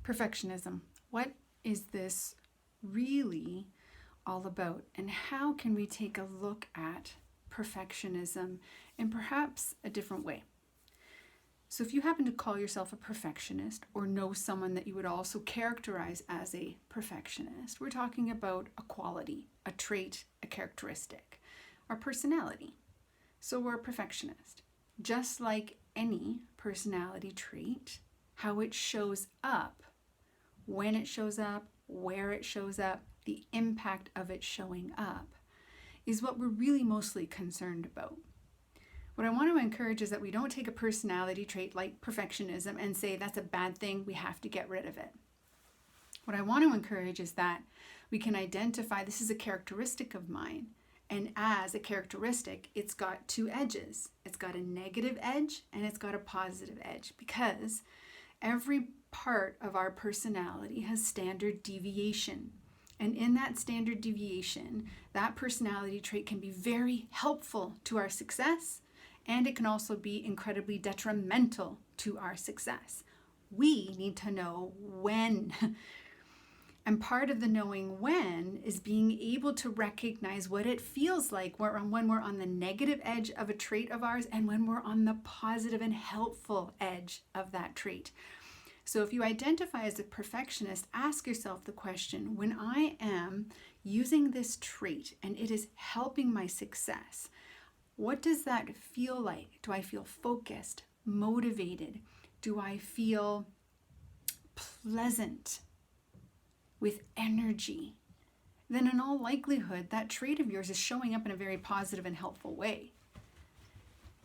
Perfectionism. What is this really all about? And how can we take a look at perfectionism in perhaps a different way? So if you happen to call yourself a perfectionist or know someone that you would also characterize as a perfectionist, we're talking about a quality, a trait, a characteristic, our personality. So we're a perfectionist. Just like any personality trait, how it shows up, when it shows up, where it shows up, the impact of it showing up is what we're really mostly concerned about. What I want to encourage is that we don't take a personality trait like perfectionism and say that's a bad thing, we have to get rid of it. What I want to encourage is that we can identify this is a characteristic of mine, and as a characteristic, it's got two edges. It's got a negative edge and it's got a positive edge, because every part of our personality has standard deviation. And in that standard deviation, that personality trait can be very helpful to our success, and it can also be incredibly detrimental to our success. We need to know when. And part of the knowing when is being able to recognize what it feels like when we're on the negative edge of a trait of ours and when we're on the positive and helpful edge of that trait. So if you identify as a perfectionist, ask yourself the question, when I am using this trait and it is helping my success, what does that feel like? Do I feel focused, motivated? Do I feel pleasant, with energy? Then in all likelihood, that trait of yours is showing up in a very positive and helpful way.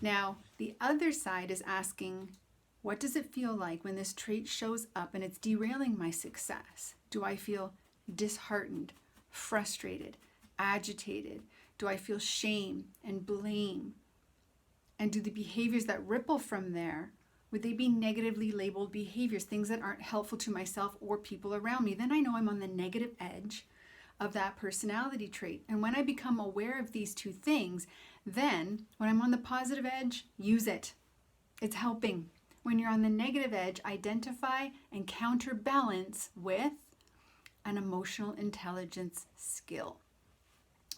Now, the other side is asking, what does it feel like when this trait shows up and it's derailing my success? Do I feel disheartened, frustrated, agitated? Do I feel shame and blame? And do the behaviors that ripple from there, would they be negatively labeled behaviors, things that aren't helpful to myself or people around me? Then I know I'm on the negative edge of that personality trait. And when I become aware of these two things, then when I'm on the positive edge, use it. It's helping. When you're on the negative edge, identify and counterbalance with an emotional intelligence skill.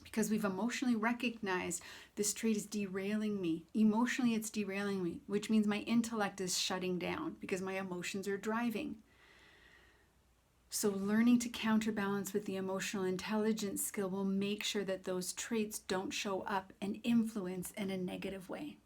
Because we've emotionally recognized this trait is derailing me. Emotionally, it's derailing me, which means my intellect is shutting down because my emotions are driving. So learning to counterbalance with the emotional intelligence skill will make sure that those traits don't show up and influence in a negative way.